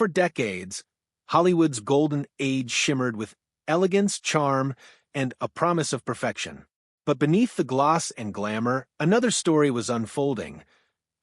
For decades, Hollywood's golden age shimmered with elegance, charm, and a promise of perfection. But beneath the gloss and glamour, another story was unfolding,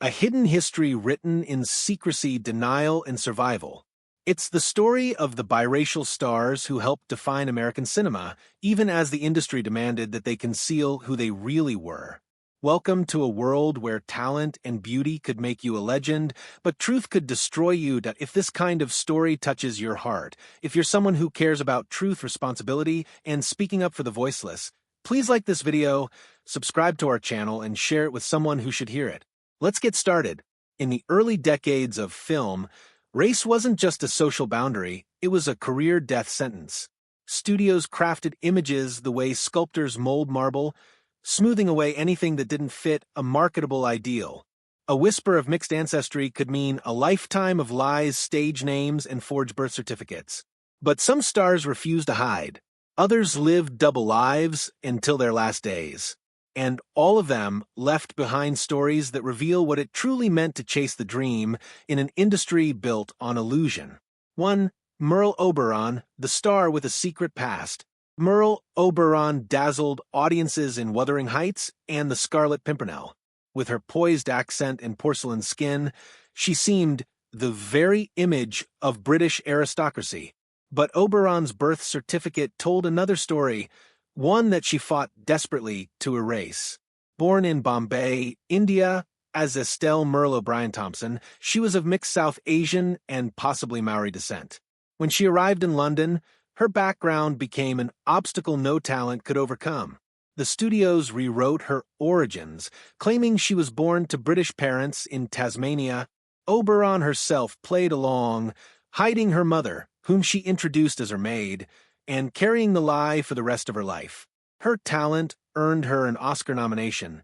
a hidden history written in secrecy, denial, and survival. It's the story of the biracial stars who helped define American cinema, even as the industry demanded that they conceal who they really were. Welcome to a world where talent and beauty could make you a legend, but truth could destroy you. If this kind of story touches your heart, if you're someone who cares about truth, responsibility, and speaking up for the voiceless, please like this video, subscribe to our channel, and share it with someone who should hear it. Let's get started. In the early decades of film, race wasn't just a social boundary, it was a career death sentence. Studios crafted images the way sculptors mold marble, smoothing away anything that didn't fit a marketable ideal. A whisper of mixed ancestry could mean a lifetime of lies, stage names, and forged birth certificates. But some stars refused to hide. Others lived double lives until their last days. And all of them left behind stories that reveal what it truly meant to chase the dream in an industry built on illusion. 1. Merle Oberon, the star with a secret past. Merle Oberon dazzled audiences in Wuthering Heights and The Scarlet Pimpernel. With her poised accent and porcelain skin, she seemed the very image of British aristocracy. But Oberon's birth certificate told another story, one that she fought desperately to erase. Born in Bombay, India, as Estelle Merle O'Brien Thompson, she was of mixed South Asian and possibly Maori descent. When she arrived in London, her background became an obstacle no talent could overcome. The studios rewrote her origins, claiming she was born to British parents in Tasmania. Oberon herself played along, hiding her mother, whom she introduced as her maid, and carrying the lie for the rest of her life. Her talent earned her an Oscar nomination,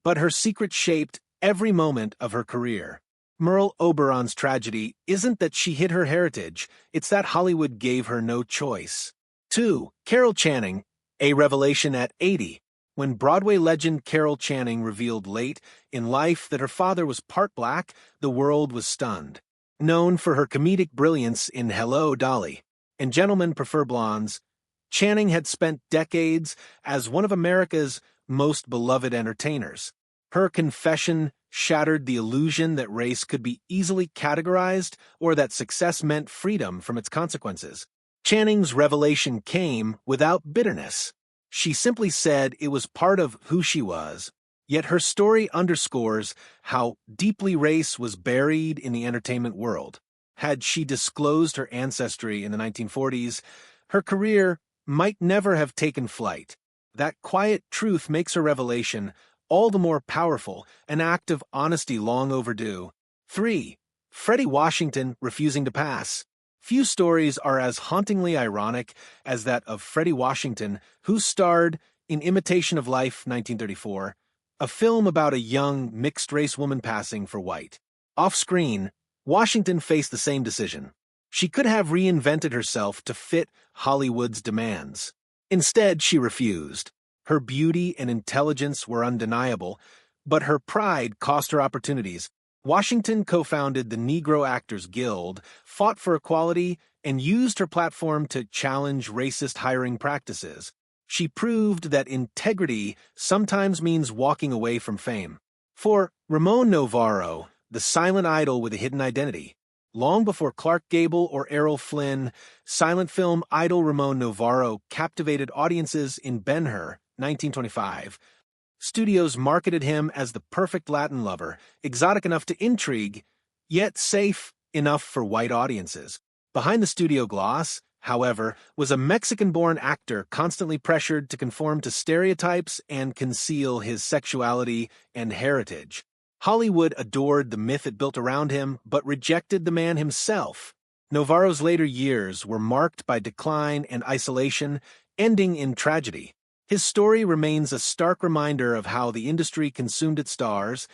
but her secret shaped every moment of her career. Merle Oberon's tragedy isn't that she hid her heritage, it's that Hollywood gave her no choice. 2. Carol Channing, a revelation at 80. When Broadway legend Carol Channing revealed late in life that her father was part black, the world was stunned. Known for her comedic brilliance in Hello, Dolly and Gentlemen Prefer Blondes, Channing had spent decades as one of America's most beloved entertainers. Her confession shattered the illusion that race could be easily categorized or that success meant freedom from its consequences. Channing's revelation came without bitterness. She simply said it was part of who she was. Yet her story underscores how deeply race was buried in the entertainment world. Had she disclosed her ancestry in the 1940s, her career might never have taken flight. That quiet truth makes her revelation all the more powerful, an act of honesty long overdue. 3. Freddie Washington refusing to pass. Few stories are as hauntingly ironic as that of Freddie Washington, who starred in Imitation of Life, 1934, a film about a young, mixed-race woman passing for white. Off-screen, Washington faced the same decision. She could have reinvented herself to fit Hollywood's demands. Instead, she refused. Her beauty and intelligence were undeniable, but her pride cost her opportunities. Washington co-founded the Negro Actors Guild, fought for equality, and used her platform to challenge racist hiring practices. She proved that integrity sometimes means walking away from fame. 4. Ramon Novarro, the silent idol with a hidden identity. Long before Clark Gable or Errol Flynn, silent film idol Ramon Novarro captivated audiences in Ben-Hur, 1925. Studios marketed him as the perfect Latin lover, exotic enough to intrigue, yet safe enough for white audiences. Behind the studio gloss, however, was a Mexican-born actor constantly pressured to conform to stereotypes and conceal his sexuality and heritage. Hollywood adored the myth it built around him, but rejected the man himself. Novarro's later years were marked by decline and isolation, ending in tragedy. His story remains a stark reminder of how the industry consumed its stars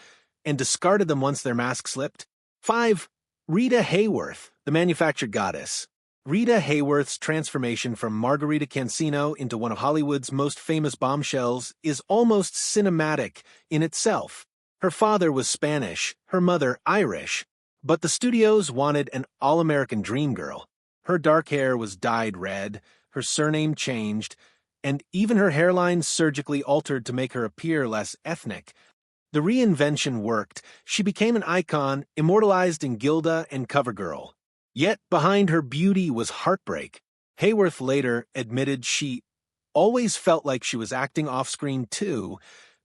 and discarded them once their mask slipped. 5. Rita Hayworth, the manufactured goddess. Rita Hayworth's transformation from Margarita Cancino into one of Hollywood's most famous bombshells is almost cinematic in itself. Her father was Spanish, her mother Irish. But the studios wanted an all-American dream girl. Her dark hair was dyed red, her surname changed, and even her hairline surgically altered to make her appear less ethnic. The reinvention worked. She became an icon, immortalized in Gilda and CoverGirl. Yet behind her beauty was heartbreak. Hayworth later admitted she always felt like she was acting off-screen too,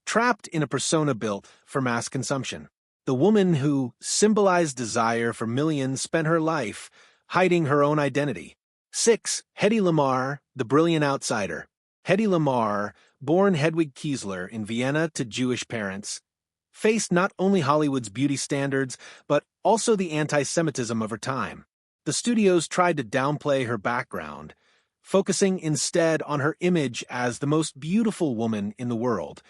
trapped in a persona built for mass consumption. The woman who symbolized desire for millions spent her life hiding her own identity. 6. Hedy Lamarr, the brilliant outsider. Hedy Lamarr, born Hedwig Kiesler in Vienna to Jewish parents, faced not only Hollywood's beauty standards, but also the anti-Semitism of her time. The studios tried to downplay her background, focusing instead on her image as the most beautiful woman in the world.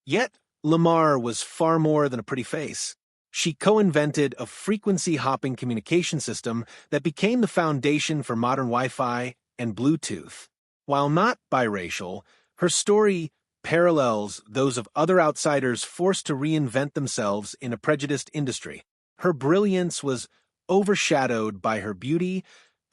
Yet, Lamarr was far more than a pretty face. She co-invented a frequency-hopping communication system that became the foundation for modern Wi-Fi and Bluetooth. While not biracial, her story parallels those of other outsiders forced to reinvent themselves in a prejudiced industry. Her brilliance was overshadowed by her beauty,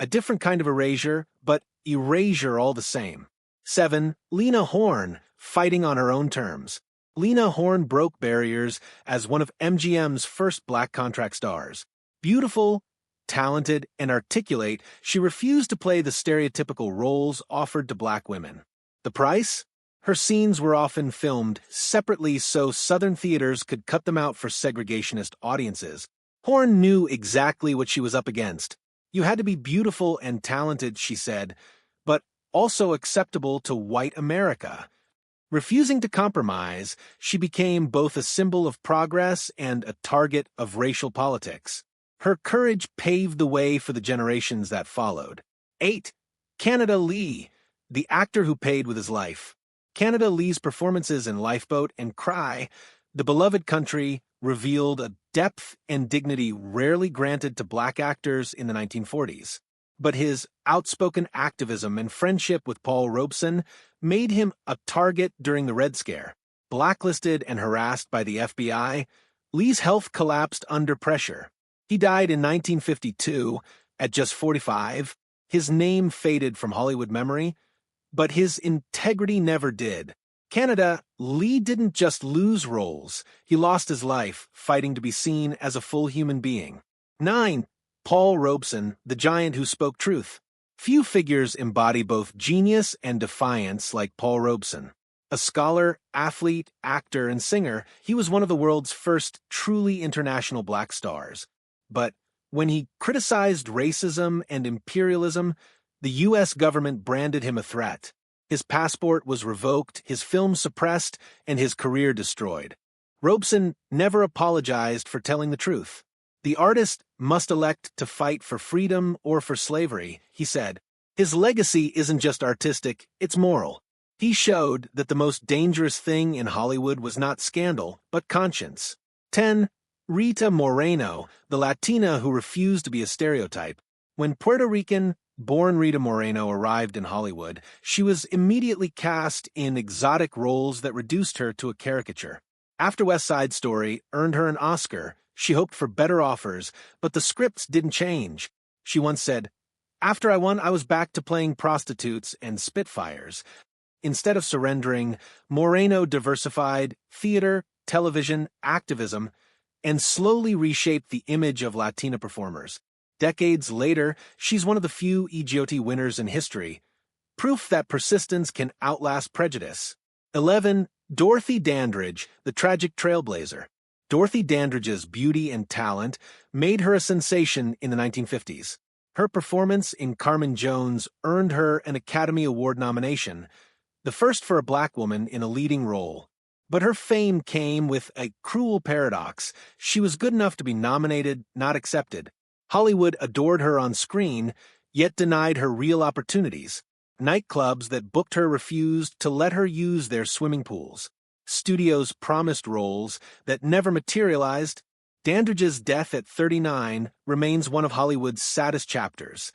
a different kind of erasure, but erasure all the same. 7. Lena Horne, fighting on her own terms. Lena Horne broke barriers as one of MGM's first black contract stars. Beautiful, talented, and articulate, she refused to play the stereotypical roles offered to black women. The price? Her scenes were often filmed separately so Southern theaters could cut them out for segregationist audiences. Horne knew exactly what she was up against. You had to be beautiful and talented, she said, but also acceptable to white America. Refusing to compromise, she became both a symbol of progress and a target of racial politics. Her courage paved the way for the generations that followed. 8. Canada Lee, the actor who paid with his life. Canada Lee's performances in Lifeboat and Cry, The Beloved Country, revealed a depth and dignity rarely granted to black actors in the 1940s. But his outspoken activism and friendship with Paul Robeson made him a target during the Red Scare. Blacklisted and harassed by the FBI, Lee's health collapsed under pressure. He died in 1952 at just 45. His name faded from Hollywood memory, but his integrity never did. Canada Lee didn't just lose roles, he lost his life fighting to be seen as a full human being. 9. Paul Robeson, the giant who spoke truth. Few figures embody both genius and defiance like Paul Robeson. A scholar, athlete, actor, and singer, he was one of the world's first truly international black stars. But when he criticized racism and imperialism, the U.S. government branded him a threat. His passport was revoked, his film suppressed, and his career destroyed. Robeson never apologized for telling the truth. The artist must elect to fight for freedom or for slavery, he said. His legacy isn't just artistic, it's moral. He showed that the most dangerous thing in Hollywood was not scandal, but conscience. 10. Rita Moreno, the Latina who refused to be a stereotype. When Puerto Rican-born Rita Moreno arrived in Hollywood, she was immediately cast in exotic roles that reduced her to a caricature. After West Side Story earned her an Oscar, she hoped for better offers, but the scripts didn't change. She once said, "After I won, I was back to playing prostitutes and Spitfires." Instead of surrendering, Moreno diversified theater, television, activism, and slowly reshaped the image of Latina performers. Decades later, she's one of the few EGOT winners in history, proof that persistence can outlast prejudice. 11. Dorothy Dandridge, the tragic trailblazer. Dorothy Dandridge's beauty and talent made her a sensation in the 1950s. Her performance in Carmen Jones earned her an Academy Award nomination, the first for a black woman in a leading role. But her fame came with a cruel paradox. She was good enough to be nominated, not accepted. Hollywood adored her on screen, yet denied her real opportunities. Nightclubs that booked her refused to let her use their swimming pools. Studios promised roles that never materialized. Dandridge's death at 39 remains one of Hollywood's saddest chapters.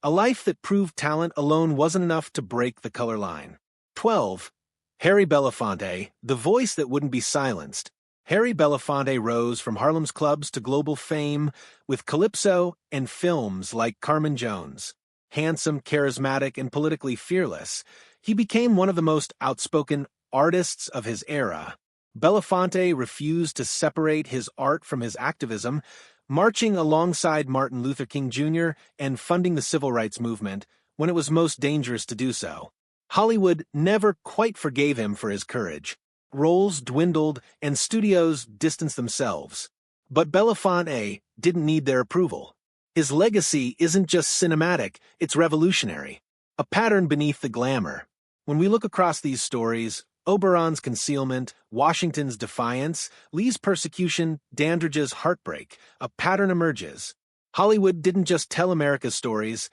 A life that proved talent alone wasn't enough to break the color line. 12. Harry Belafonte, the voice that wouldn't be silenced. Harry Belafonte rose from Harlem's clubs to global fame with calypso and films like Carmen Jones. Handsome, charismatic, and politically fearless, he became one of the most outspoken artists of his era. Belafonte refused to separate his art from his activism, marching alongside Martin Luther King Jr. and funding the civil rights movement when it was most dangerous to do so. Hollywood never quite forgave him for his courage. Roles dwindled and studios distanced themselves. But Belafonte didn't need their approval. His legacy isn't just cinematic, it's revolutionary. A pattern beneath the glamour. When we look across these stories, Oberon's concealment, Washington's defiance, Lee's persecution, Dandridge's heartbreak, a pattern emerges. Hollywood didn't just tell America's stories,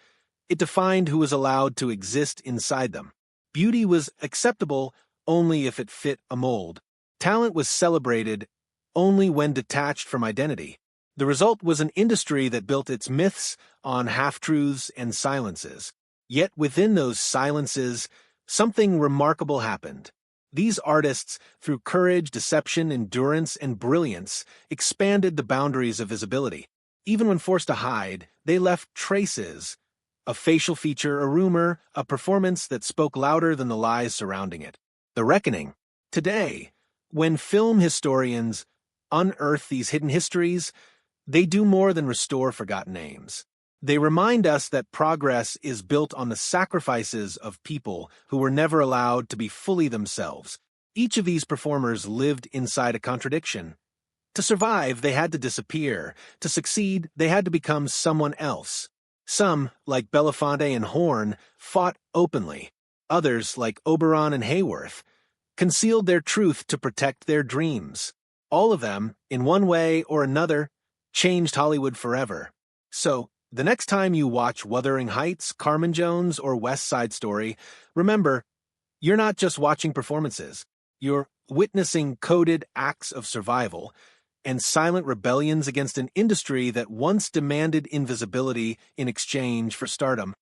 it defined who was allowed to exist inside them. Beauty was acceptable only if it fit a mold. Talent was celebrated only when detached from identity. The result was an industry that built its myths on half-truths and silences. Yet within those silences, something remarkable happened. These artists, through courage, deception, endurance, and brilliance, expanded the boundaries of visibility. Even when forced to hide, they left traces. A facial feature, a rumor, a performance that spoke louder than the lies surrounding it. The reckoning. Today, when film historians unearth these hidden histories, they do more than restore forgotten names. They remind us that progress is built on the sacrifices of people who were never allowed to be fully themselves. Each of these performers lived inside a contradiction. To survive, they had to disappear. To succeed, they had to become someone else. Some, like Belafonte and Horn, fought openly. Others, like Oberon and Hayworth, concealed their truth to protect their dreams. All of them, in one way or another, changed Hollywood forever. So, the next time you watch Wuthering Heights, Carmen Jones, or West Side Story, remember, you're not just watching performances. You're witnessing coded acts of survival and silent rebellions against an industry that once demanded invisibility in exchange for stardom.